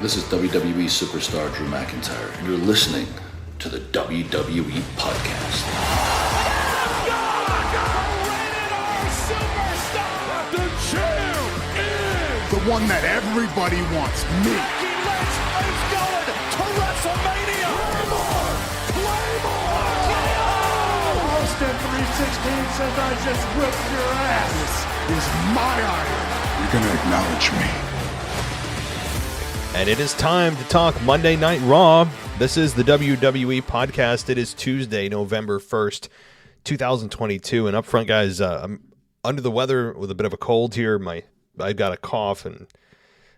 This is WWE superstar Drew McIntyre, and you're listening to the WWE Podcast. The champ is the one that everybody wants, me. It's going to WrestleMania. Claymore! Austin 316 says I just whipped your ass. This is my iron. You're going to acknowledge me. And it is time to talk Monday Night Raw. This is the WWE Podcast. It is Tuesday, November 1st, 2022. And up front, guys, I'm under the weather with a bit of a cold here. I've got a cough, and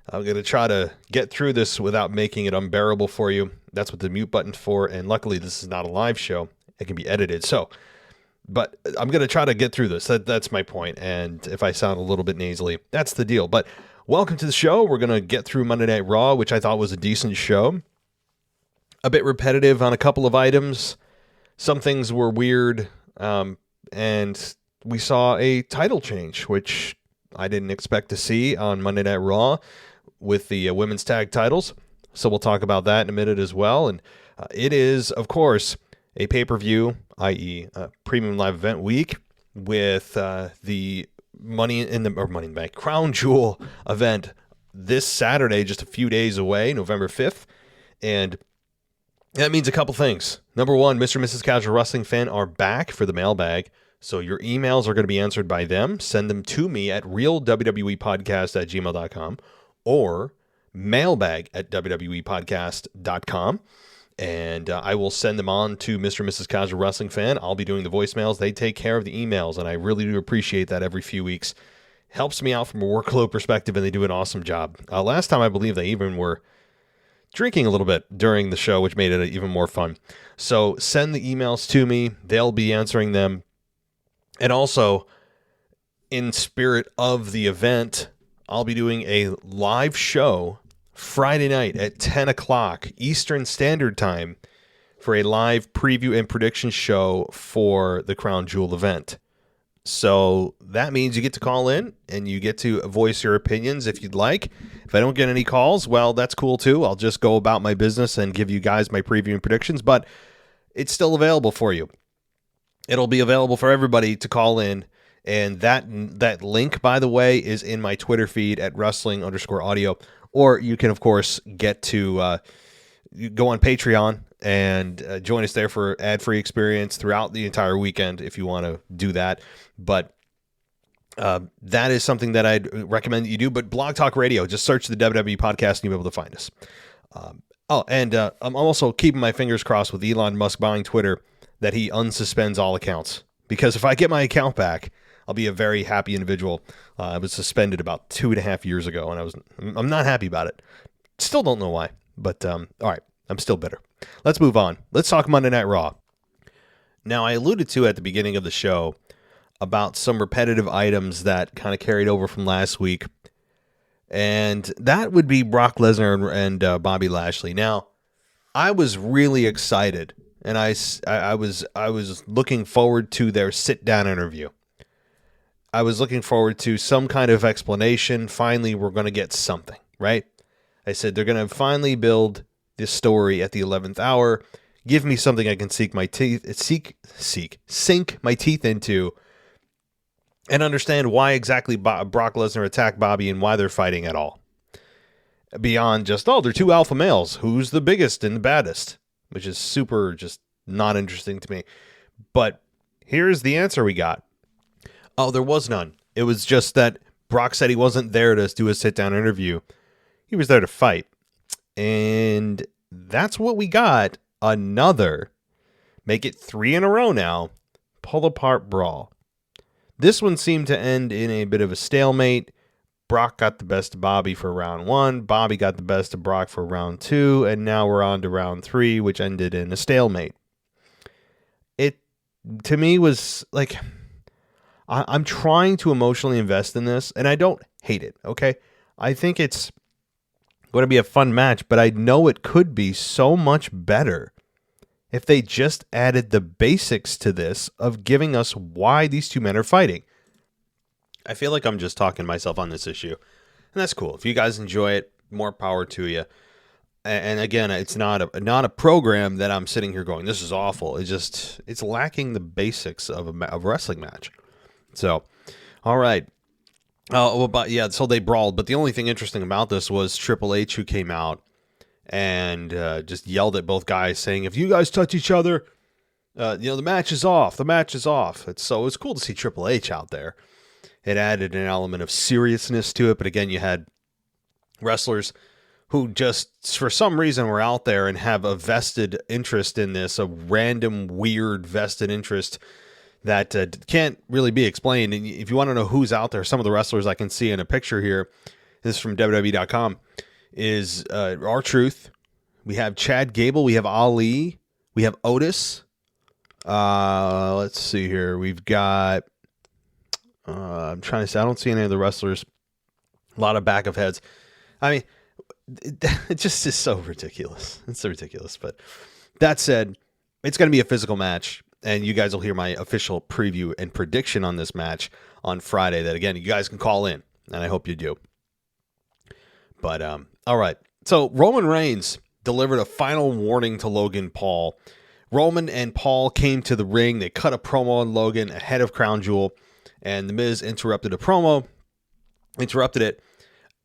I'm going to try to get through this without making it unbearable for you. That's what the mute button's for. And luckily, this is not a live show. It can be edited. But I'm going to try to get through this. That's my point. And if I sound a little bit nasally, that's the deal. But welcome to the show. We're going to get through Monday Night Raw, which I thought was a decent show. A bit repetitive on a couple of items. Some things were weird. And we saw a title change, which I didn't expect to see on Monday Night Raw with the women's tag titles. So we'll talk about that in a minute as well. And it is, of course, a pay-per-view, i.e. Premium Live Event Week, with the Money in the Bank Crown Jewel event this Saturday, just a few days away, November 5th. And that means a couple things. Number one, Mr. and Mrs. Casual Wrestling Fan are back for the mailbag. So your emails are going to be answered by them. Send them to me at realwwepodcast@gmail.com or mailbag@wwepodcast.com. And I will send them on to Mr. and Mrs. Casual Wrestling Fan. I'll be doing the voicemails. They take care of the emails, and I really do appreciate that every few weeks. Helps me out from a workload perspective, and they do an awesome job. Last time, I believe they even were drinking a little bit during the show, which made it even more fun. So send the emails to me. They'll be answering them. And also, in spirit of the event, I'll be doing a live show Friday night at 10 o'clock Eastern Standard Time for a live preview and prediction show for the Crown Jewel event. So that means you get to call in and you get to voice your opinions if you'd like. If I don't get any calls, well, that's cool too. I'll just go about my business and give you guys my preview and predictions, but it's still available for you. It'll be available for everybody to call in. And that link, by the way, is in my Twitter feed at wrestling_audio. Or you can, of course, get to you go on Patreon and join us there for ad-free experience throughout the entire weekend if you want to do that. But that is something that I'd recommend that you do. But Blog Talk Radio, just search the WWE Podcast and you'll be able to find us. I'm also keeping my fingers crossed with Elon Musk buying Twitter that he unsuspends all accounts. Because if I get my account back, I'll be a very happy individual. I was suspended about 2.5 years ago, and I'm not happy about it. Still don't know why, but all right, I'm still bitter. Let's move on. Let's talk Monday Night Raw. Now, I alluded to at the beginning of the show about some repetitive items that kind of carried over from last week, and that would be Brock Lesnar and Bobby Lashley. Now, I was really excited, and I was looking forward to their sit-down interview. I was looking forward to some kind of explanation. Finally, we're going to get something, right? I said they're going to finally build this story at the 11th hour. Give me something I can sink my teeth into and understand why exactly Brock Lesnar attacked Bobby and why they're fighting at all. Beyond just, they're two alpha males. Who's the biggest and the baddest? Which is super just not interesting to me. But here's the answer we got. There was none. It was just that Brock said he wasn't there to do a sit-down interview. He was there to fight. And that's what we got. Another, make it 3 in a row now, pull-apart brawl. This one seemed to end in a bit of a stalemate. Brock got the best of Bobby for round 1. Bobby got the best of Brock for round 2. And now we're on to round 3, which ended in a stalemate. It, to me, was like, I'm trying to emotionally invest in this, and I don't hate it, okay? I think it's going to be a fun match, but I know it could be so much better if they just added the basics to this of giving us why these two men are fighting. I feel like I'm just talking to myself on this issue, and that's cool. If you guys enjoy it, more power to you. And again, it's not a program that I'm sitting here going, this is awful. It's lacking the basics of a wrestling match. So, all right. So they brawled, but the only thing interesting about this was Triple H, who came out and just yelled at both guys, saying, if you guys touch each other, the match is off. The match is off. It's cool to see Triple H out there. It added an element of seriousness to it, but again, you had wrestlers who just, for some reason, were out there and have a vested interest in this, a random, weird vested interest that can't really be explained. And if you want to know who's out there, some of the wrestlers I can see in a picture here, this is from WWE.com, is R-Truth. We have Chad Gable. We have Ali. We have Otis. Let's see here. We've got, I'm trying to say, I don't see any of the wrestlers. A lot of back of heads. I mean, it just is so ridiculous. It's so ridiculous. But that said, it's going to be a physical match, and you guys will hear my official preview and prediction on this match on Friday. That, again, you guys can call in, and I hope you do. But, all right. So Roman Reigns delivered a final warning to Logan Paul. Roman and Paul came to the ring. They cut a promo on Logan ahead of Crown Jewel, and The Miz interrupted it,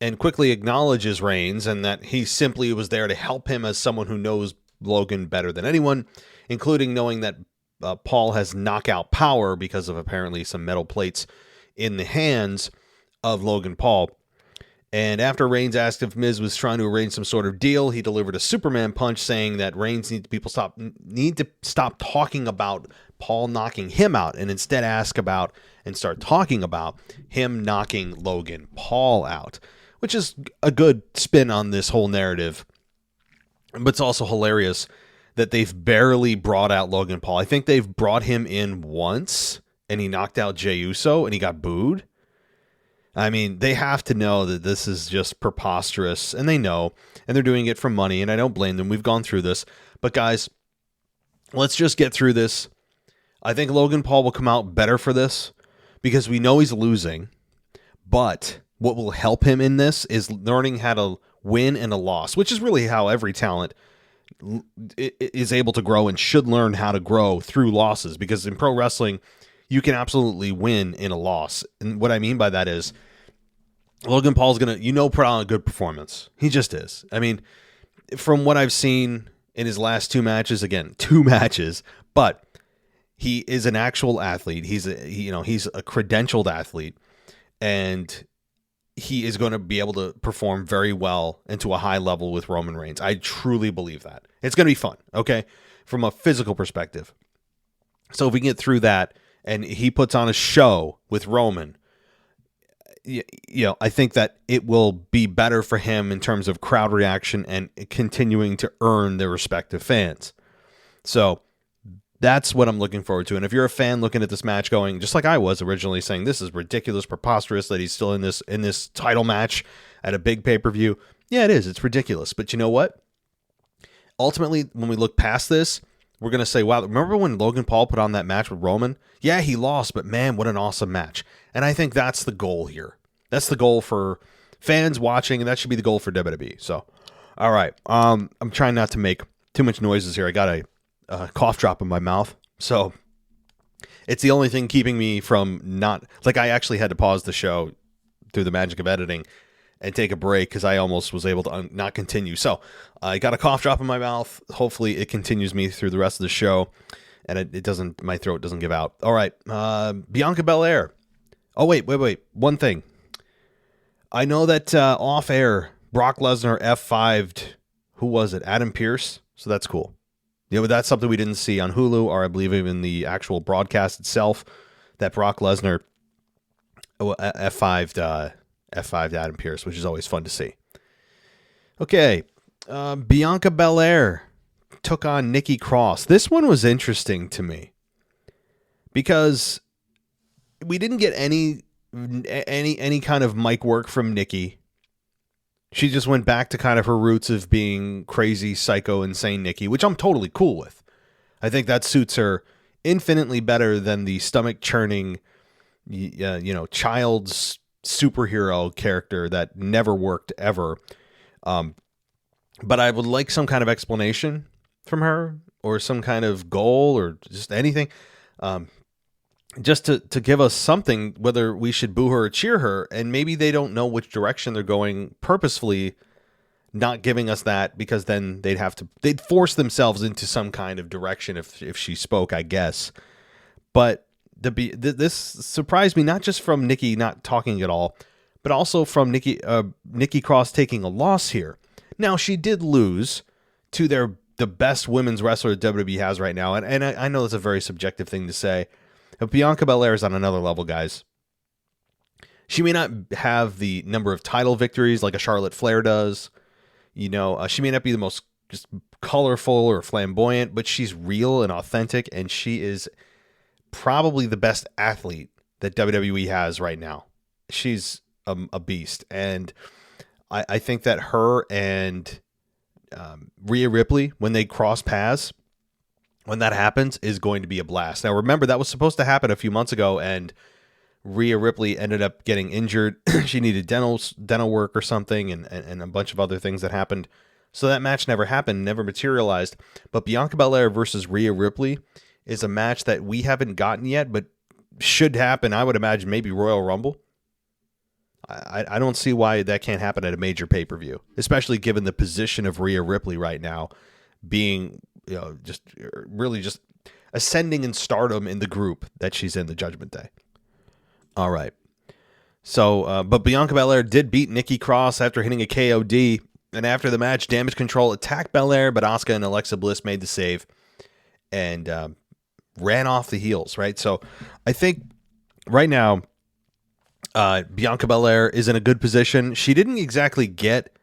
and quickly acknowledges Reigns and that he simply was there to help him as someone who knows Logan better than anyone, including knowing that Paul has knockout power because of apparently some metal plates in the hands of Logan Paul. And after Reigns asked if Miz was trying to arrange some sort of deal, he delivered a Superman punch, saying that Reigns need to stop talking about Paul knocking him out and instead ask about and start talking about him knocking Logan Paul out, which is a good spin on this whole narrative. But it's also hilarious that they've barely brought out Logan Paul. I think they've brought him in once, and he knocked out Jey Uso, and he got booed. I mean, they have to know that this is just preposterous, and they know, and they're doing it for money, and I don't blame them. We've gone through this. But guys, let's just get through this. I think Logan Paul will come out better for this because we know he's losing, but what will help him in this is learning how to win and a loss, which is really how every talent is able to grow and should learn how to grow through losses, because in pro wrestling, you can absolutely win in a loss. And what I mean by that is Logan Paul's going to, put on a good performance. He just is. I mean, from what I've seen in his last two matches, but he is an actual athlete. He's a credentialed athlete, and he is going to be able to perform very well and to a high level with Roman Reigns. I truly believe that. It's going to be fun, okay, from a physical perspective. So if we can get through that and he puts on a show with Roman, I think that it will be better for him in terms of crowd reaction and continuing to earn their respective fans. So that's what I'm looking forward to. And if you're a fan looking at this match going, just like I was originally, saying this is ridiculous, preposterous that he's still in this title match at a big pay-per-view. Yeah, it is. It's ridiculous. But you know what? Ultimately, when we look past this, we're going to say, wow, remember when Logan Paul put on that match with Roman? Yeah, he lost, but man, what an awesome match. And I think that's the goal here. That's the goal for fans watching, and that should be the goal for WWE. So, all right. I'm trying not to make too much noises here. I got a cough drop in my mouth. So it's the only thing keeping me from not, I actually had to pause the show through the magic of editing and take a break because I almost was able to not continue. So I got a cough drop in my mouth. Hopefully it continues me through the rest of the show and my throat doesn't give out. All right. Bianca Belair. Oh, wait. One thing. I know that off air, Brock Lesnar F5'd, who was it? Adam Pearce. So that's cool. But that's something we didn't see on Hulu, or I believe even the actual broadcast itself, that Brock Lesnar F5'd Adam Pearce, which is always fun to see. Okay, Bianca Belair took on Nikki Cross. This one was interesting to me because we didn't get any kind of mic work from Nikki. She just went back to kind of her roots of being crazy, psycho, insane Nikki, which I'm totally cool with. I think that suits her infinitely better than the stomach-churning, child's superhero character that never worked ever. but I would like some kind of explanation from her or some kind of goal or just anything. Just to give us something, whether we should boo her or cheer her, and maybe they don't know which direction they're going, purposefully not giving us that, because then they'd force themselves into some kind of direction if she spoke, I guess. But this surprised me, not just from Nikki not talking at all, but also from Nikki Cross taking a loss here. Now, she did lose to the best women's wrestler WWE has right now, and I know that's a very subjective thing to say, but Bianca Belair is on another level, guys. She may not have the number of title victories like a Charlotte Flair does. You know, she may not be the most just colorful or flamboyant, but she's real and authentic, and she is probably the best athlete that WWE has right now. She's a beast, and I think that her and Rhea Ripley, when they cross paths, when that happens, is going to be a blast. Now, remember, that was supposed to happen a few months ago, and Rhea Ripley ended up getting injured. She needed dental work or something, and a bunch of other things that happened. So that match never happened, never materialized. But Bianca Belair versus Rhea Ripley is a match that we haven't gotten yet, but should happen, I would imagine, maybe Royal Rumble. I don't see why that can't happen at a major pay-per-view, especially given the position of Rhea Ripley right now, being, you know, just really just ascending in stardom in the group that she's in, the Judgment Day. All right. So, but Bianca Belair did beat Nikki Cross after hitting a KOD, and after the match, Damage Control attacked Belair, but Asuka and Alexa Bliss made the save and ran off the heels, right? So I think right now, Bianca Belair is in a good position. She didn't exactly get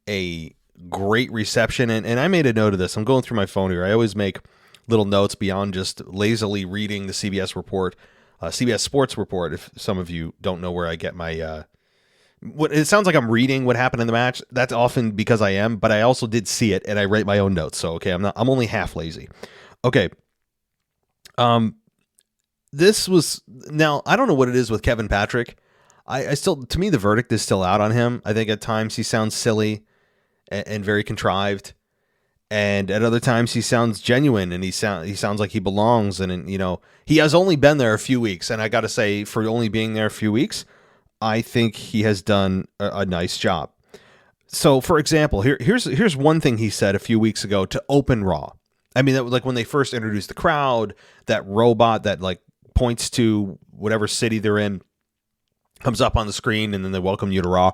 a great reception, and I made a note of this. I'm going through my phone here. I always make little notes beyond just lazily reading the CBS report, CBS Sports report. If some of you don't know where I get my, it sounds like I'm reading what happened in the match. That's often because I am, but I also did see it, and I write my own notes. So okay, I'm only half lazy. Okay. This was, now I don't know what it is with Kevin Patrick. I still, to me, the verdict is still out on him. I think at times he sounds silly and very contrived, and at other times he sounds genuine and he sounds like he belongs. And you know, he has only been there a few weeks, and I got to say, for only being there a few weeks, I think he has done a nice job. So, for example, here's one thing he said a few weeks ago to open Raw. I mean, that, like when they first introduced the crowd, that robot that like points to whatever city they're in comes up on the screen, and then they welcome you to Raw.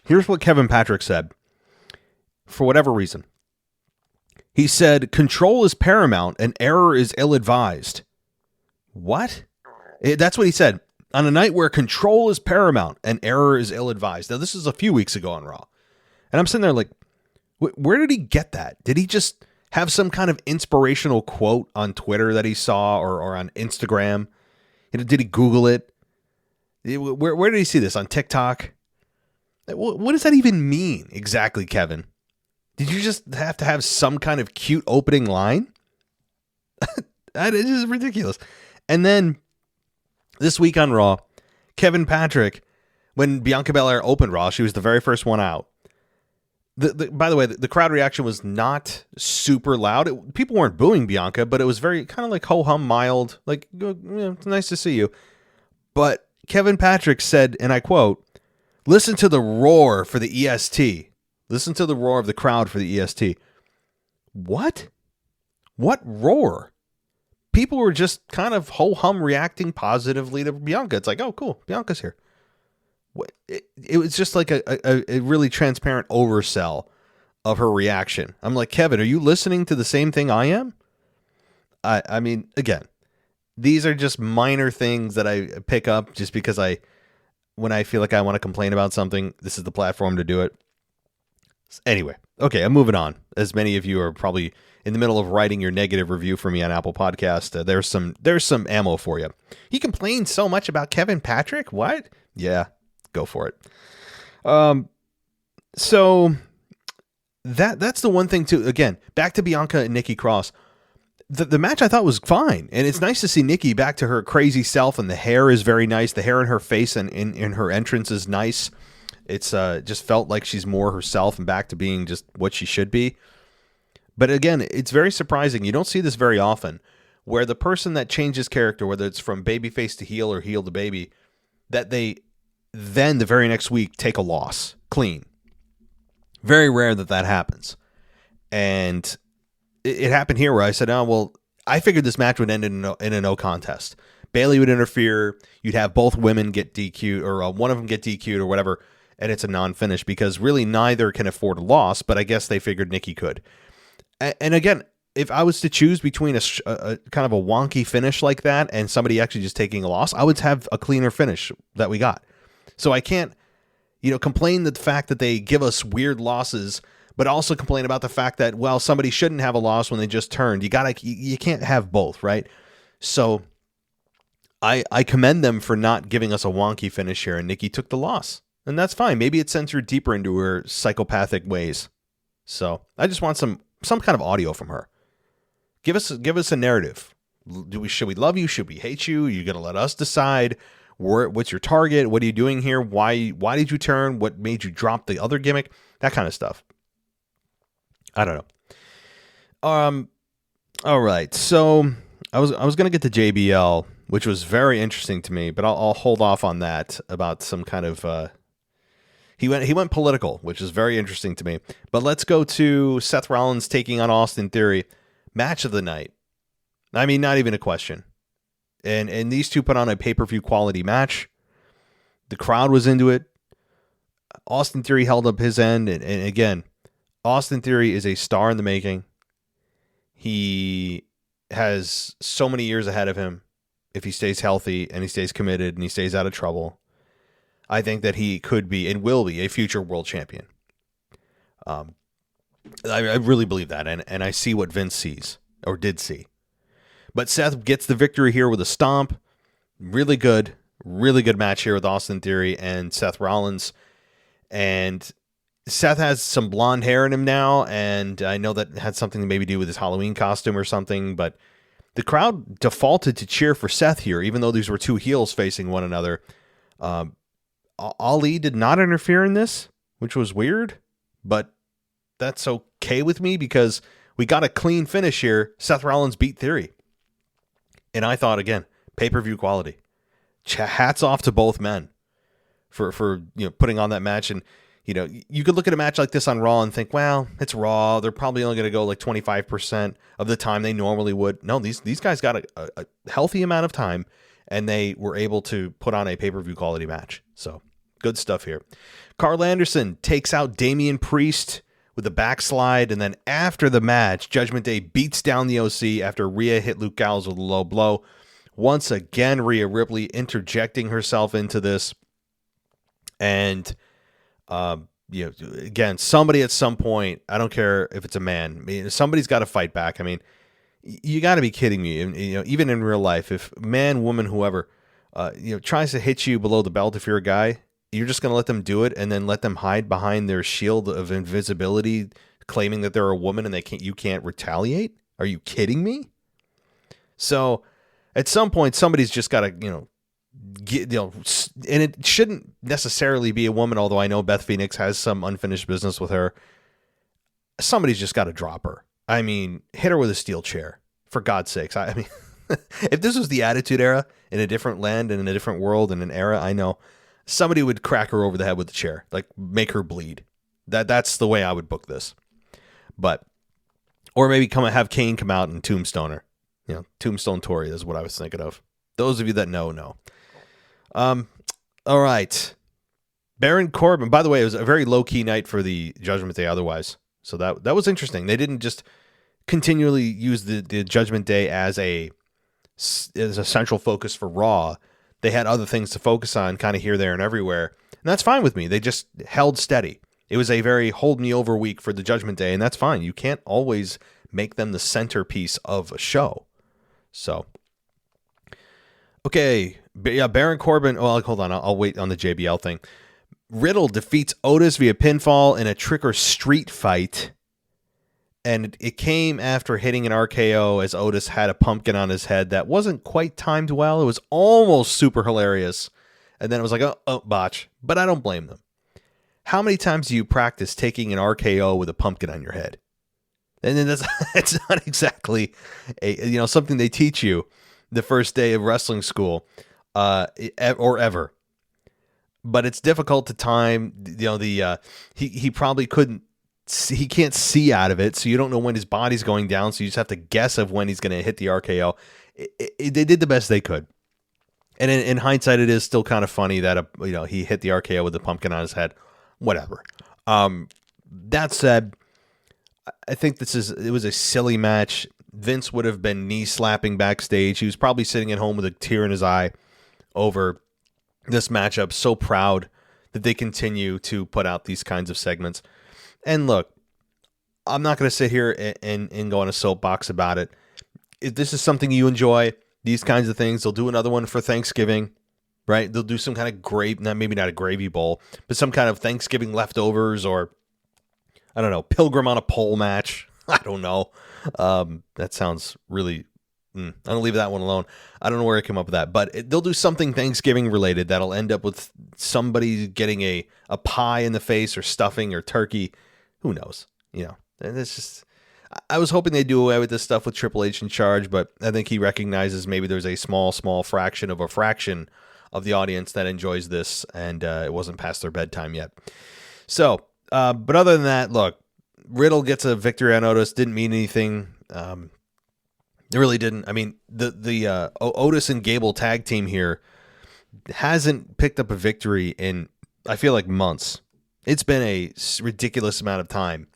Here's what Kevin Patrick said. For whatever reason, he said, "Control is paramount and error is ill-advised." What? That's what he said. On a night where control is paramount and error is ill-advised. Now, this is a few weeks ago on Raw. And I'm sitting there like, where did he get that? Did he just have some kind of inspirational quote on Twitter that he saw or on Instagram? Did he Google it? Where did he see this? On TikTok? What does that even mean exactly, Kevin? Did you just have to have some kind of cute opening line? That is just ridiculous. And then this week on Raw, Kevin Patrick, when Bianca Belair opened Raw, she was the very first one out. By the way, the crowd reaction was not super loud. People weren't booing Bianca, but it was very kind of like ho-hum, mild, like, it's nice to see you. But Kevin Patrick said, and I quote, "Listen to the roar for the EST. Listen to the roar of the crowd for the EST." What? What roar? People were just kind of ho-hum reacting positively to Bianca. It's like, oh, cool, Bianca's here. It was just like a really transparent oversell of her reaction. I'm like, Kevin, are you listening to the same thing I am? I mean, again, these are just minor things that I pick up just because when I feel like I want to complain about something, this is the platform to do it. Anyway, okay, I'm moving on. As many of you are probably in the middle of writing your negative review for me on Apple Podcast, there's some ammo for you. He complained so much about Kevin Patrick? What? Yeah, go for it. So that's the one thing too. Again, back to Bianca and Nikki Cross. The match I thought was fine, and it's nice to see Nikki back to her crazy self, and the hair is very nice. The hair in her face and in her entrance is nice. It's just felt like she's more herself and back to being just what she should be. But again, it's very surprising. You don't see this very often, where the person that changes character, whether it's from babyface to heel or heel to baby, that they then the very next week take a loss clean. Very rare that happens. And it happened here where I said, oh, well, I figured this match would end in a no contest. Bayley would interfere. You'd have both women get DQ'd, or one of them get DQ'd or whatever, and it's a non-finish because really neither can afford a loss, but I guess they figured Nikki could. And again, if I was to choose between a kind of a wonky finish like that and somebody actually just taking a loss, I would have a cleaner finish that we got. So I can't, complain the fact that they give us weird losses, but also complain about the fact that, well, somebody shouldn't have a loss when they just turned. You can't have both, right? So I commend them for not giving us a wonky finish here, and Nikki took the loss. And that's fine. Maybe it sends her deeper into her psychopathic ways. So I just want some kind of audio from her. Give us a narrative. Should we love you? Should we hate you? You're going to let us decide what's your target? What are you doing here? Why did you turn? What made you drop the other gimmick? That kind of stuff. I don't know. All right. So I was going to get to JBL, which was very interesting to me, but I'll hold off on that about some kind of, he went political, which is very interesting to me, but let's go to Seth Rollins taking on Austin Theory. Match of the night. I mean, not even a question. And these two put on a pay-per-view quality match. The crowd was into it. Austin Theory held up his end. And again, Austin Theory is a star in the making. He has so many years ahead of him if he stays healthy and he stays committed and he stays out of trouble. I think that he could be and will be a future world champion. I really believe that, and I see what Vince sees, or did see. But Seth gets the victory here with a stomp. Really good match here with Austin Theory and Seth Rollins. And Seth has some blonde hair in him now, and I know that had something to maybe do with his Halloween costume or something, but the crowd defaulted to cheer for Seth here, even though these were two heels facing one another. Ali did not interfere in this, which was weird, but that's okay with me because we got a clean finish here. Seth Rollins beat Theory. And I thought, again, pay-per-view quality. Hats off to both men for putting on that match. And, you could look at a match like this on Raw and think, well, it's Raw. They're probably only going to go like 25% of the time they normally would. No, these guys got a healthy amount of time, and they were able to put on a pay-per-view quality match. So, good stuff here. Carl Anderson takes out Damian Priest with a backslide, and then after the match, Judgment Day beats down the OC after Rhea hit Luke Gallows with a low blow. Once again, Rhea Ripley interjecting herself into this. And, again, somebody at some point, I don't care if it's a man, somebody's got to fight back. I mean, you got to be kidding me. Even in real life, if man, woman, whoever, tries to hit you below the belt, if you're a guy, you're just going to let them do it and then let them hide behind their shield of invisibility, claiming that they're a woman and you can't retaliate? Are you kidding me? So at some point, somebody's just got to, and it shouldn't necessarily be a woman, although I know Beth Phoenix has some unfinished business with her. Somebody's just got to drop her. I mean, hit her with a steel chair, for God's sakes. I mean, if this was the Attitude Era in a different land and in a different world and an era, I know somebody would crack her over the head with the chair, like make her bleed. That's the way I would book this. But, or maybe have Kane come out and tombstone her. Tombstone Tori is what I was thinking of. Those of you that know. All right. Baron Corbin, by the way, it was a very low-key night for the Judgment Day otherwise. So that was interesting. They didn't just continually use the Judgment Day as a central focus for Raw. They had other things to focus on kind of here, there, and everywhere. And that's fine with me. They just held steady. It was a very hold me over week for the Judgment Day, and that's fine. You can't always make them the centerpiece of a show. So, okay. Yeah, Baron Corbin. Well, hold on. I'll wait on the JBL thing. Riddle defeats Otis via pinfall in a trick or street fight. And it came after hitting an RKO as Otis had a pumpkin on his head that wasn't quite timed well. It was almost super hilarious. And then it was like, oh, botch. But I don't blame them. how many times do you practice taking an RKO with a pumpkin on your head? And then that's not exactly something they teach you the first day of wrestling school or ever. But it's difficult to time. He probably couldn't. He can't see out of it, so you don't know when his body's going down. So you just have to guess of when he's going to hit the RKO. They did the best they could, and in hindsight, it is still kind of funny that he hit the RKO with the pumpkin on his head. Whatever. That said, I think it was a silly match. Vince would have been knee slapping backstage. He was probably sitting at home with a tear in his eye over this matchup. So proud that they continue to put out these kinds of segments. And look, I'm not going to sit here and go on a soapbox about it. If this is something you enjoy, these kinds of things, they'll do another one for Thanksgiving, right? They'll do some kind of maybe not a gravy bowl, but some kind of Thanksgiving leftovers, or I don't know, Pilgrim on a pole match. I don't know. That sounds really, I'm going to leave that one alone. I don't know where I came up with that, but they'll do something Thanksgiving related that'll end up with somebody getting a pie in the face or stuffing or turkey. Who knows? And it's just, I was hoping they'd do away with this stuff with Triple H in charge, but I think he recognizes maybe there's a small fraction of the audience that enjoys this, and it wasn't past their bedtime yet. So, but other than that, look, Riddle gets a victory on Otis. Didn't mean anything. It really didn't. I mean, the Otis and Gable tag team here hasn't picked up a victory in, I feel like, months. It's been a ridiculous amount of time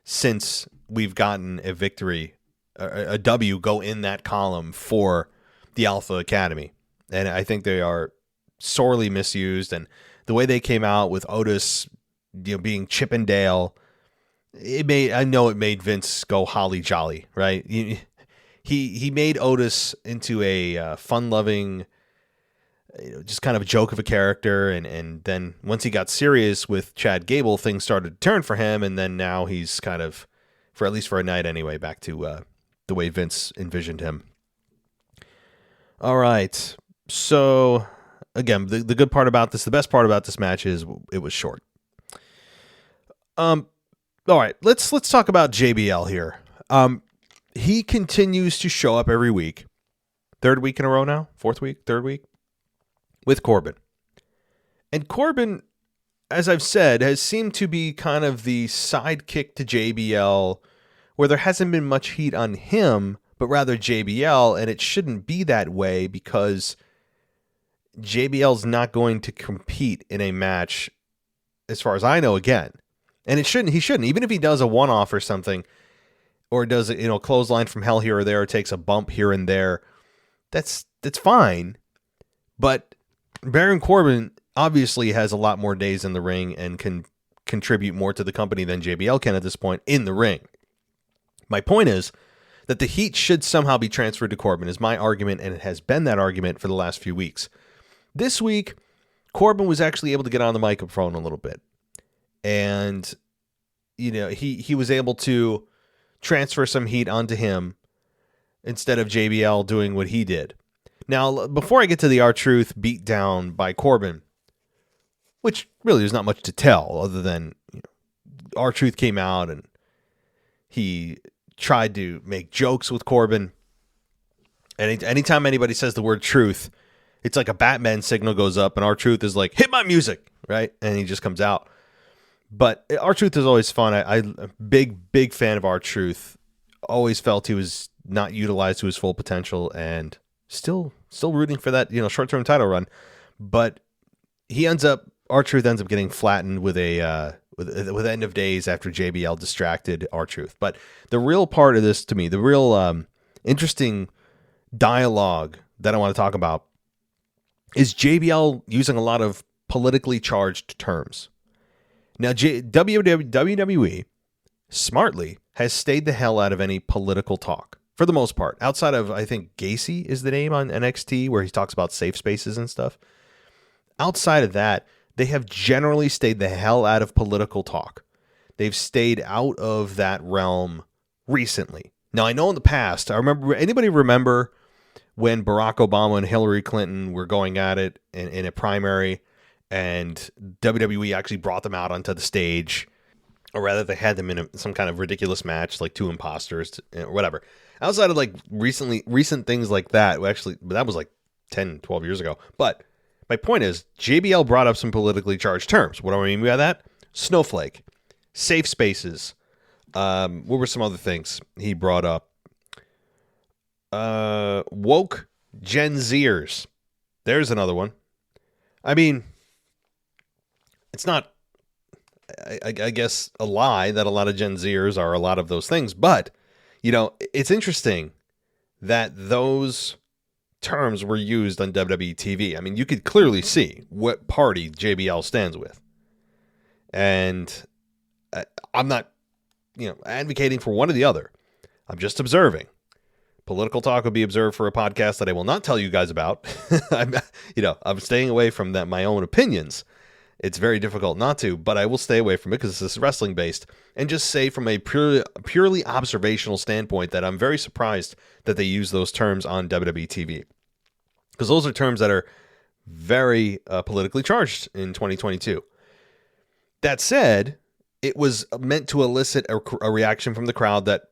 since we've gotten a victory, a W go in that column for the Alpha Academy. And I think they are sorely misused. And the way they came out with Otis, being Chip and Dale, I know it made Vince go holly jolly, right? He made Otis into a fun-loving, just kind of a joke of a character, and then once he got serious with Chad Gable, things started to turn for him, and then now he's kind of, for at least for a night anyway, back to the way Vince envisioned him. All right, so again, the good part about this, the best part about this match is it was short. All right, let's talk about JBL here. He continues to show up every week, third week in a row now, third week. With Corbin. And Corbin, as I've said, has seemed to be kind of the sidekick to JBL, where there hasn't been much heat on him, but rather JBL, and it shouldn't be that way because JBL's not going to compete in a match, as far as I know, again. And he shouldn't. Even if he does a one-off or something, or does a clothesline from hell here or there, or takes a bump here and there, that's fine. But Baron Corbin obviously has a lot more days in the ring and can contribute more to the company than JBL can at this point in the ring. My point is that the heat should somehow be transferred to Corbin, is my argument, and it has been that argument for the last few weeks. This week, Corbin was actually able to get on the microphone a little bit. And, he was able to transfer some heat onto him instead of JBL doing what he did. Now, before I get to the R-Truth beat down by Corbin, which really there's not much to tell other than R-Truth came out and he tried to make jokes with Corbin. And anytime anybody says the word truth, it's like a Batman signal goes up and R-Truth is like, hit my music, right? And he just comes out. But R-Truth is always fun. I'm a big fan of R-Truth. Always felt he was not utilized to his full potential, and still rooting for that, short-term title run. But R-Truth ends up getting flattened with with End of Days after JBL distracted R-Truth. But the real part of this, to me, the real interesting dialogue that I want to talk about is JBL using a lot of politically charged terms. Now, WWE smartly has stayed the hell out of any political talk. For the most part, outside of, I think, Gacy is the name on NXT, where he talks about safe spaces and stuff. Outside of that, they have generally stayed the hell out of political talk. They've stayed out of that realm recently. Now, I know in the past, anybody remember when Barack Obama and Hillary Clinton were going at it in a primary, and WWE actually brought them out onto the stage, or rather they had them in some kind of ridiculous match, like two imposters or whatever. Outside of like recent things like that, actually, that was like 10, 12 years ago. But my point is, JBL brought up some politically charged terms. What do I mean by that? Snowflake, safe spaces. What were some other things he brought up? Woke Gen Zers. There's another one. I mean, it's not, I guess, a lie that a lot of Gen Zers are a lot of those things. But, you know, it's interesting that those terms were used on WWE TV. I mean, you could clearly see what party JBL stands with. And I'm not, advocating for one or the other. I'm just observing. Political talk would be observed for a podcast that I will not tell you guys about. I'm staying away from that, my own opinions. It's very difficult not to, but I will stay away from it because this is wrestling based, and just say from a purely observational standpoint that I'm very surprised that they use those terms on WWE TV, because those are terms that are very politically charged in 2022. That said, it was meant to elicit a reaction from the crowd that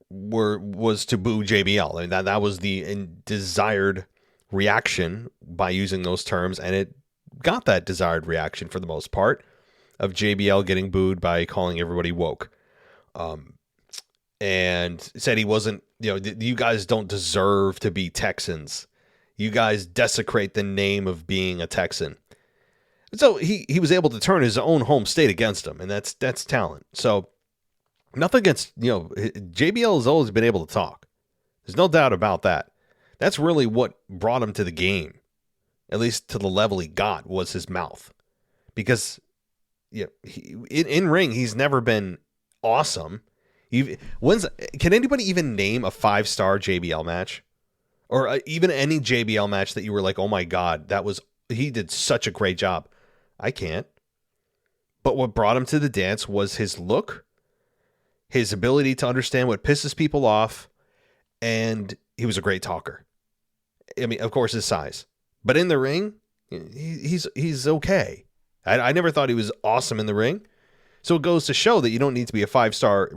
was to boo JBL. I mean, that was the desired reaction by using those terms, and it got that desired reaction for the most part of JBL getting booed by calling everybody woke, and said he wasn't, you guys don't deserve to be Texans. You guys desecrate the name of being a Texan. So he was able to turn his own home state against him, and that's talent. So nothing against, JBL has always been able to talk. There's no doubt about that. That's really what brought him to the game, at least to the level he got, was his mouth. Because in ring, he's never been awesome. Can anybody even name a 5-star JBL match? Or even any JBL match that you were like, oh my God, he did such a great job. I can't. But what brought him to the dance was his look, his ability to understand what pisses people off, and he was a great talker. I mean, of course, his size. But in the ring, he's okay. I never thought he was awesome in the ring. So it goes to show that you don't need to be a 5-star,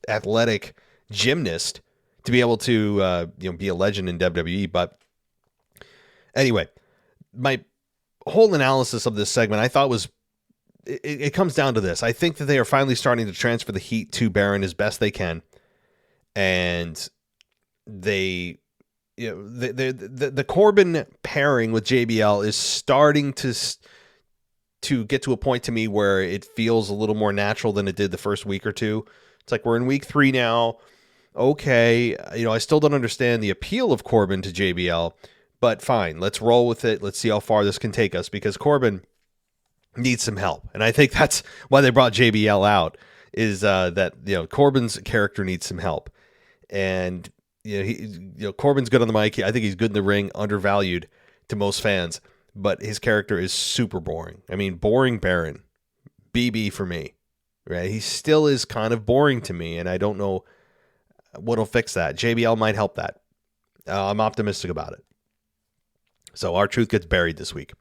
athletic gymnast to be able to, be a legend in WWE. But anyway, my whole analysis of this segment, I thought it comes down to this. I think that they are finally starting to transfer the heat to Baron as best they can. And the Corbin pairing with JBL is starting to get to a point to me where it feels a little more natural than it did the first week or two. It's like we're in week 3 now. Okay, I still don't understand the appeal of Corbin to JBL, but fine, let's roll with it. Let's see how far this can take us, because Corbin needs some help. And I think that's why they brought JBL out, is that Corbin's character needs some help. And Corbin's good on the mic. I think he's good in the ring, undervalued to most fans, but his character is super boring. I mean, boring Baron, BB for me, right? He still is kind of boring to me, and I don't know what'll fix that. JBL might help that. I'm optimistic about it. So R-Truth gets buried this week.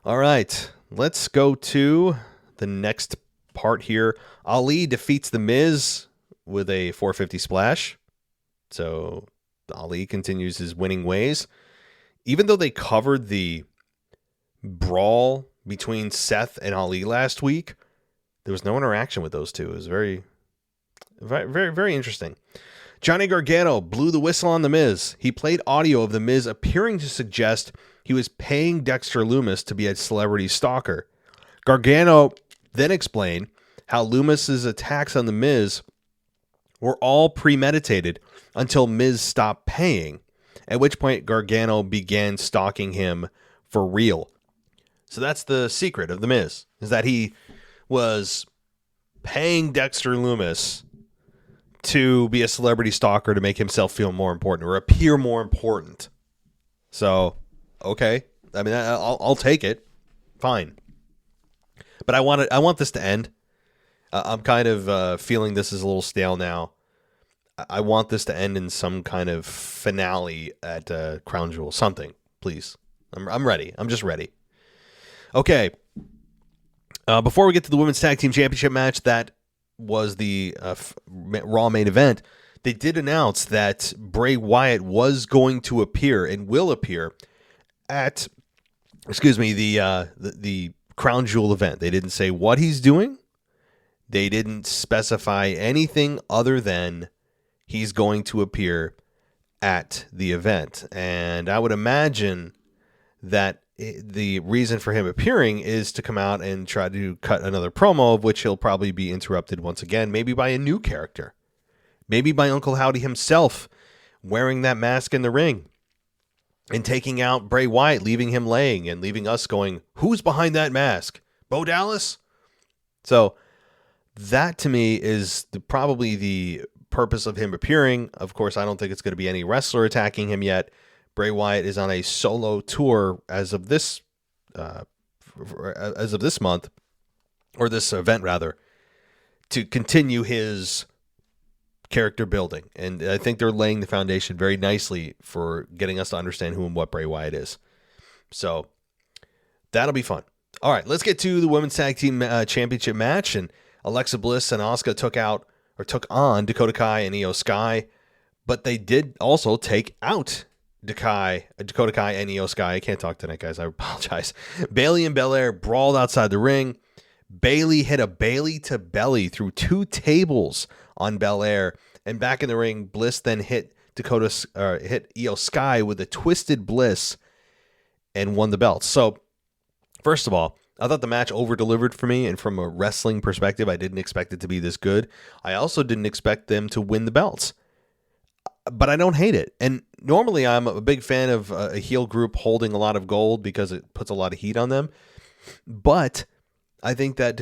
All right, let's go to the next part here. Ali defeats The Miz with a 450 splash. So Ali continues his winning ways. Even though they covered the brawl between Seth and Ali last week, there was no interaction with those two. It was very, very, very interesting. Johnny Gargano blew the whistle on The Miz. He played audio of The Miz appearing to suggest he was paying Dexter Lumis to be a celebrity stalker. Gargano then explained how Lumis's attacks on The Miz were all premeditated until Miz stopped paying, at which point Gargano began stalking him for real. So that's the secret of The Miz, is that he was paying Dexter Lumis to be a celebrity stalker to make himself feel more important or appear more important. So, okay. I mean, I'll take it. Fine. But I want this to end. I'm kind of feeling this is a little stale now. I want this to end in some kind of finale at Crown Jewel. Something, please. I'm ready. I'm just ready. Okay. Before we get to the Women's Tag Team Championship match, that was the Raw main event. They did announce that Bray Wyatt was going to appear and will appear at, the Crown Jewel event. They didn't say what he's doing. They didn't specify anything other than he's going to appear at the event. And I would imagine that the reason for him appearing is to come out and try to cut another promo, of which he'll probably be interrupted once again, maybe by a new character. Maybe by Uncle Howdy himself wearing that mask in the ring and taking out Bray Wyatt, leaving him laying and leaving us going, who's behind that mask? Bo Dallas? So that to me is probably the purpose of him appearing. Of course, I don't think it's going to be any wrestler attacking him yet. Bray Wyatt is on a solo tour as of this month, or this event rather, to continue his character building. And I think they're laying the foundation very nicely for getting us to understand who and what Bray Wyatt is. So that'll be fun. All right, let's get to the Women's Tag Team Championship match. And Alexa Bliss and Asuka took on Dakota Kai and Io Sky, but they did also take out Dakota Kai and Io Sky. I can't talk tonight, guys. I apologize. Bayley and Belair brawled outside the ring. Bayley hit a Bayley to belly through 2 tables on Belair, and back in the ring, Bliss then hit Io Sky with a twisted Bliss and won the belt. So, first of all, I thought the match over-delivered for me, and from a wrestling perspective, I didn't expect it to be this good. I also didn't expect them to win the belts, but I don't hate it. And normally, I'm a big fan of a heel group holding a lot of gold because it puts a lot of heat on them. But I think that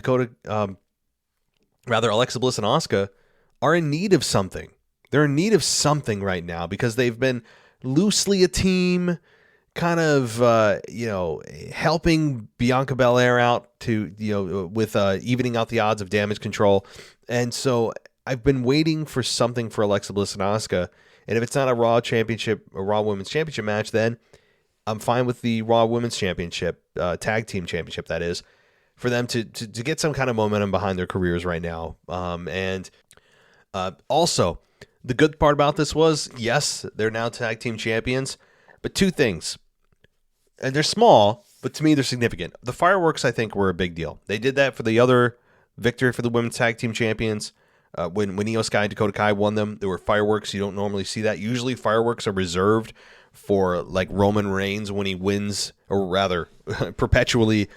Alexa Bliss and Asuka are in need of something. They're in need of something right now because they've been loosely a team, kind of, helping Bianca Belair out to, with evening out the odds of damage control. And so I've been waiting for something for Alexa Bliss and Asuka. And if it's not a Raw Women's Championship match, then I'm fine with the Raw Women's Championship, Tag Team Championship, that is, for them to get some kind of momentum behind their careers right now. Also, the good part about this was, yes, they're now Tag Team Champions, but 2 things. And they're small, but to me, they're significant. The fireworks, I think, were a big deal. They did that for the other victory for the Women's Tag Team Champions. When Io Sky and Dakota Kai won them, there were fireworks. You don't normally see that. Usually fireworks are reserved for like Roman Reigns when he wins, or rather perpetually,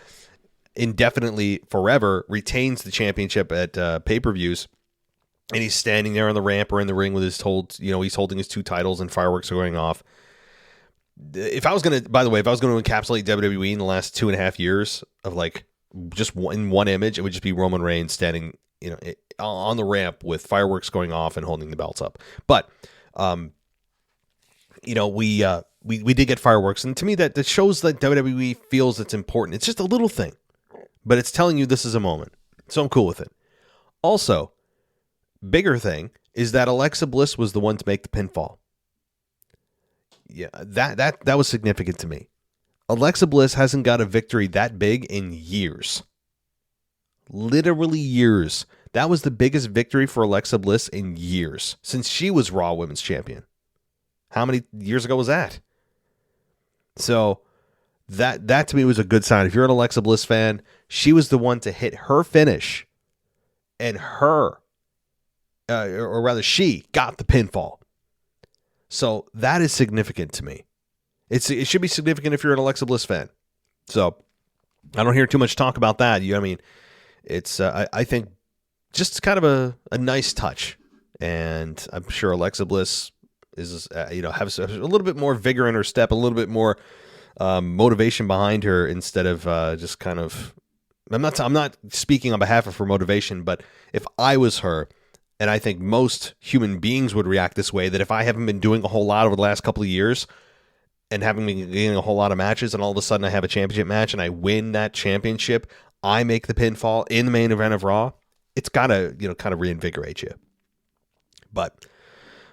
indefinitely, forever retains the championship at pay-per-views. And he's standing there on the ramp or in the ring with his he's holding his 2 titles and fireworks are going off. If I was going to encapsulate WWE in the last 2.5 years of like just in one image, it would just be Roman Reigns standing, on the ramp with fireworks going off and holding the belts up. But, we did get fireworks. And to me, that shows that WWE feels it's important. It's just a little thing, but it's telling you this is a moment. So I'm cool with it. Also, bigger thing is that Alexa Bliss was the one to make the pinfall. Yeah, that was significant to me. Alexa Bliss hasn't got a victory that big in years. Literally years. That was the biggest victory for Alexa Bliss in years, since she was Raw Women's Champion. How many years ago was that? So that to me was a good sign. If you're an Alexa Bliss fan, she was the one to hit her finish, and she got the pinfall. So that is significant to me. It should be significant if you're an Alexa Bliss fan. So I don't hear too much talk about that. It's I think just kind of a nice touch, and I'm sure Alexa Bliss is has a little bit more vigor in her step, a little bit more motivation behind her instead of just kind of. I'm not speaking on behalf of her motivation, but if I was her. And I think most human beings would react this way, that if I haven't been doing a whole lot over the last couple of years and haven't been getting a whole lot of matches, and all of a sudden I have a championship match and I win that championship, I make the pinfall in the main event of Raw, it's got to, kind of reinvigorate you. But,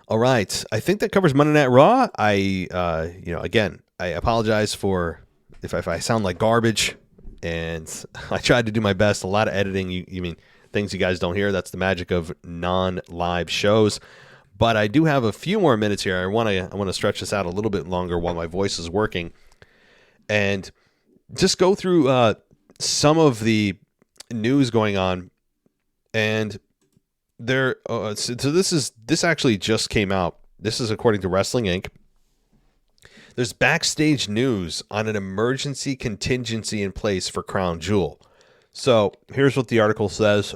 all right, I think that covers Monday Night Raw. Again, I apologize for if I sound like garbage. and I tried to do my best. A lot of editing. You mean things you guys don't hear? That's the magic of non-live shows. But I do have a few more minutes here. I want to stretch this out a little bit longer while my voice is working, and just go through some of the news going on. And there, so this actually just came out. This is according to Wrestling Inc. There's backstage news on an emergency contingency in place for Crown Jewel. So here's what the article says.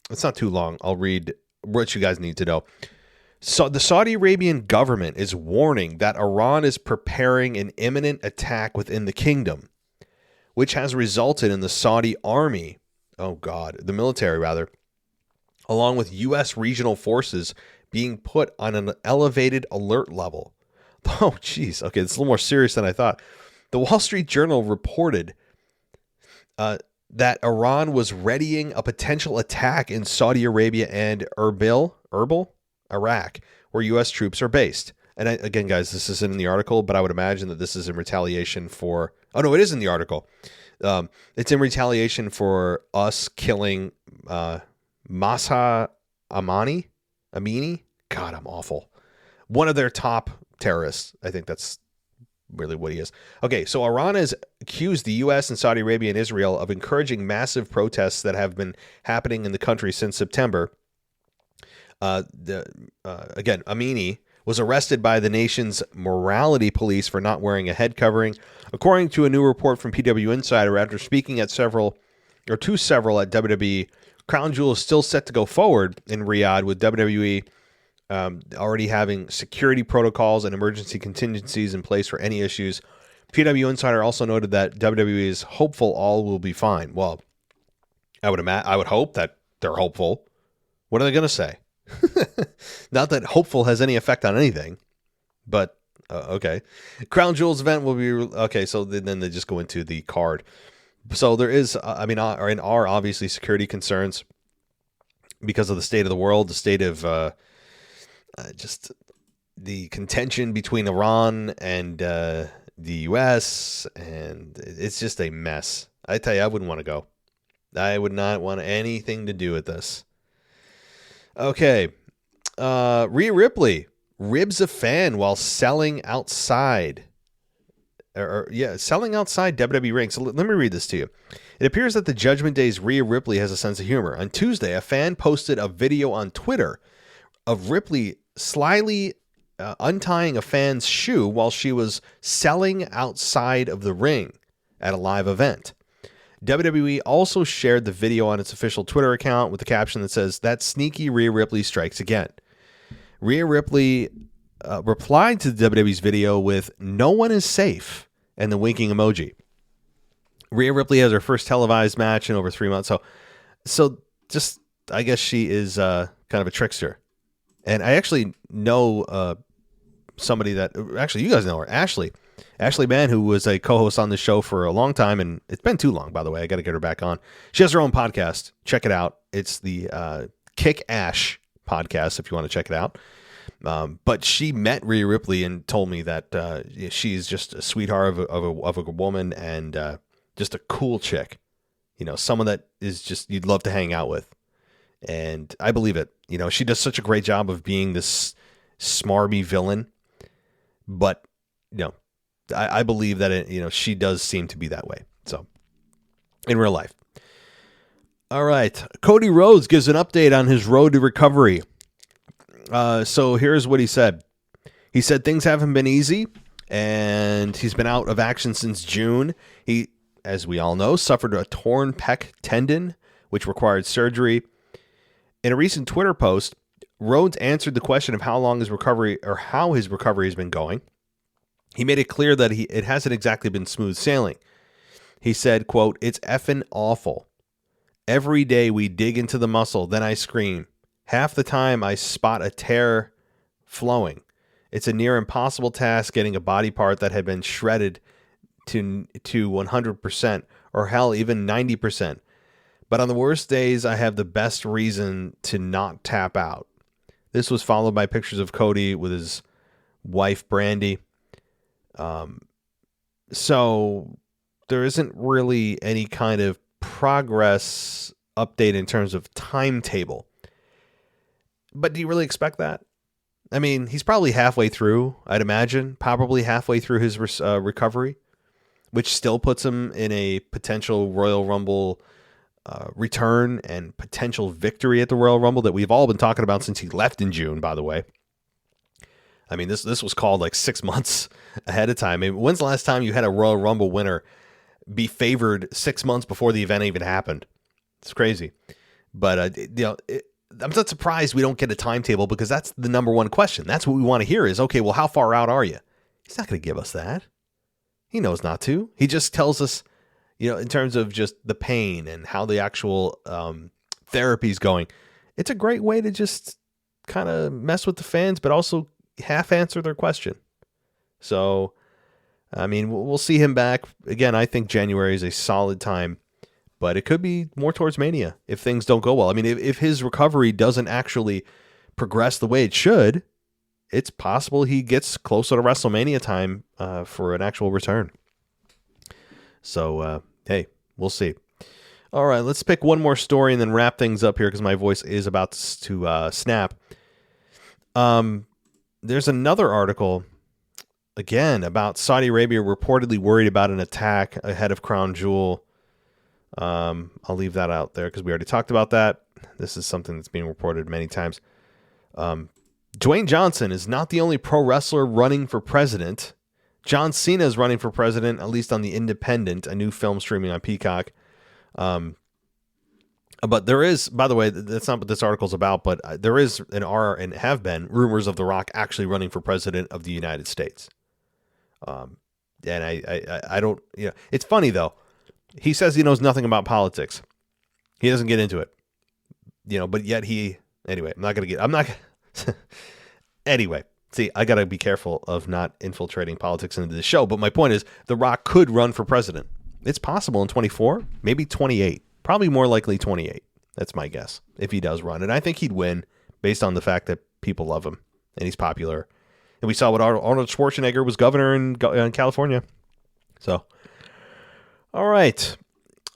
It's not too long. I'll read what you guys need to know. So the Saudi Arabian government is warning that Iran is preparing an imminent attack within the kingdom, which has resulted in the Saudi army, the military rather, along with U.S. regional forces being put on an elevated alert level. Oh, geez. Okay, it's a little more serious than I thought. The Wall Street Journal reported that Iran was readying a potential attack in Saudi Arabia and Erbil, Iraq, where U.S. troops are based. And again, guys, this isn't in the article, but I would imagine that this is in retaliation for... Oh, no, it is in the article. It's in retaliation for us killing Masa Amini. God, I'm awful. One of their top terrorists. I think that's really what he is. Okay, so Iran has accused the U.S. and Saudi Arabia and Israel of encouraging massive protests that have been happening in the country since September. Again, Amini was arrested by the nation's morality police for not wearing a head covering, according to a new report from PW Insider. After speaking at several at WWE, Crown Jewel is still set to go forward in Riyadh, with WWE already having security protocols and emergency contingencies in place for any issues. PW Insider also noted that WWE is hopeful all will be fine. Well, I would hope that they're hopeful. What are they going to say? Not that hopeful has any effect on anything, but okay. Crown Jewel's event will be okay. So then they just go into the card. So there is, are obviously security concerns because of the state of the world, the state of just the contention between Iran and the U.S., and it's just a mess. I tell you, I wouldn't want to go. I would not want anything to do with this. Okay. Rhea Ripley ribs a fan while selling outside. Selling outside WWE rings. So let me read this to you. It appears that the Judgment Day's Rhea Ripley has a sense of humor. On Tuesday, a fan posted a video on Twitter of Ripley slyly untying a fan's shoe while she was selling outside of the ring at a live event. WWE also shared the video on its official Twitter account with the caption that says, "That sneaky Rhea Ripley strikes again." Rhea Ripley replied to the WWE's video with "No one is safe" and the winking emoji. Rhea Ripley has her first televised match in over 3 months. So just, I guess she is kind of a trickster. And I actually know somebody that, actually you guys know her, Ashley Mann, who was a co-host on the show for a long time, and it's been too long, by the way. I got to get her back on. She has her own podcast. Check it out. It's the Kick Ash podcast, if you want to check it out. But she met Rhea Ripley and told me that she's just a sweetheart of a woman, and just a cool chick. You know, someone that is just, you'd love to hang out with. And I believe it. You know, she does such a great job of being this smarmy villain, but I believe that she does seem to be that way. So, in real life. All right, Cody Rhodes gives an update on his road to recovery. So here's what he said. He said things haven't been easy, and he's been out of action since June. He, as we all know, suffered a torn pec tendon, which required surgery. In a recent Twitter post, Rhodes answered the question of how his recovery has been going. He made it clear that it hasn't exactly been smooth sailing. He said, quote, "It's effing awful. Every day we dig into the muscle, then I scream. Half the time I spot a tear flowing. It's a near impossible task getting a body part that had been shredded to 100%, or hell, even 90%. But on the worst days, I have the best reason to not tap out." This was followed by pictures of Cody with his wife, Brandy. So there isn't really any kind of progress update in terms of timetable. But do you really expect that? I mean, he's probably halfway through, I'd imagine, probably halfway through his recovery, which still puts him in a potential Royal Rumble return and potential victory at the Royal Rumble that we've all been talking about since he left in June, by the way. I mean, this was called like 6 months ahead of time. I mean, when's the last time you had a Royal Rumble winner be favored 6 months before the event even happened? It's crazy. But, I'm not surprised we don't get a timetable, because that's the number one question. That's what we want to hear is, okay, well, how far out are you? He's not going to give us that. He knows not to. He just tells us, in terms of just the pain and how the actual therapy's going. It's a great way to just kind of mess with the fans, but also half answer their question. So, I mean, we'll see him back. Again, I think January is a solid time, but it could be more towards Mania if things don't go well. I mean, if his recovery doesn't actually progress the way it should, it's possible he gets closer to WrestleMania time for an actual return. So, hey, we'll see. All right, let's pick one more story and then wrap things up here because my voice is about to snap. There's another article, again, about Saudi Arabia reportedly worried about an attack ahead of Crown Jewel. I'll leave that out there because we already talked about that. This is something that's being reported many times. Dwayne Johnson is not the only pro wrestler running for president. John Cena is running for president, at least on The Independent, a new film streaming on Peacock. But there is, by the way, that's not what this article's about, but there is and have been rumors of The Rock actually running for president of the United States. And I don't, it's funny though. He says he knows nothing about politics. He doesn't get into it, but yet anyway, anyway, see, I got to be careful of not infiltrating politics into the show. But my point is, The Rock could run for president. It's possible in 24, maybe 28. Probably more likely 28. That's my guess, if he does run. And I think he'd win based on the fact that people love him and he's popular. And we saw what Arnold Schwarzenegger was governor in California. So, all right.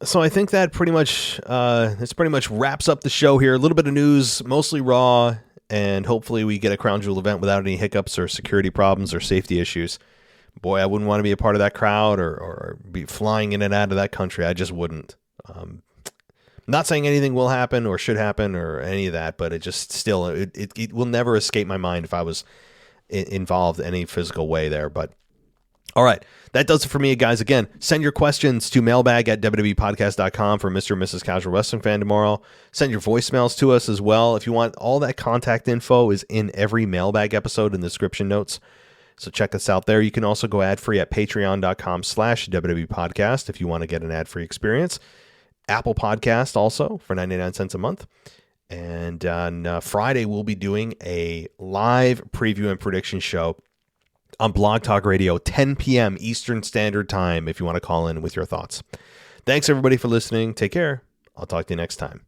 So I think that pretty much wraps up the show here. A little bit of news, mostly Raw, and hopefully we get a Crown Jewel event without any hiccups or security problems or safety issues. Boy, I wouldn't want to be a part of that crowd or be flying in and out of that country. I just wouldn't. Not saying anything will happen or should happen or any of that, but it just still, it will never escape my mind if I was involved in any physical way there. But all right, that does it for me, guys. Again, send your questions to mailbag@wwepodcast.com for Mr. and Mrs. Casual Wrestling Fan tomorrow. Send your voicemails to us as well. If you want, all that contact info is in every mailbag episode in the description notes. So check us out there. You can also go ad-free at patreon.com/WWEpodcast if you want to get an ad-free experience. Apple Podcast also for 99 cents a month. And on Friday, we'll be doing a live preview and prediction show on Blog Talk Radio, 10 p.m. Eastern Standard Time, if you want to call in with your thoughts. Thanks, everybody, for listening. Take care. I'll talk to you next time.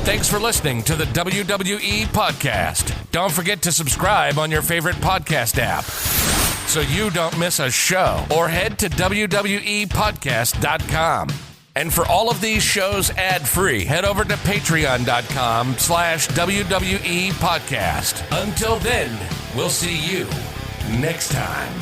Thanks for listening to the WWE Podcast. Don't forget to subscribe on your favorite podcast app so you don't miss a show, or head to WWEpodcast.com. And for all of these shows ad-free, head over to patreon.com/WWE Podcast. Until then, we'll see you next time.